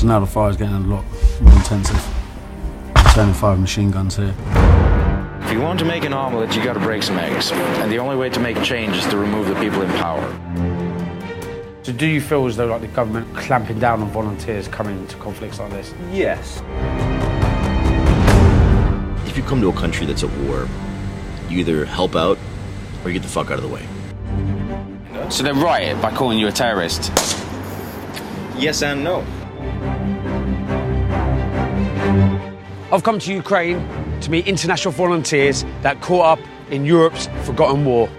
So now the fire's getting a lot more intensive. Turning 5 machine guns here. If you want to make an omelette, you got to break some eggs. And the only way to make change is to remove the people in power. So do you feel as though like the government clamping down on volunteers coming to conflicts like this? Yes. If you come to a country that's at war, you either help out or you get the fuck out of the way. So they riot by calling you a terrorist? Yes and no. I've come to Ukraine to meet international volunteers that caught up in Europe's forgotten war.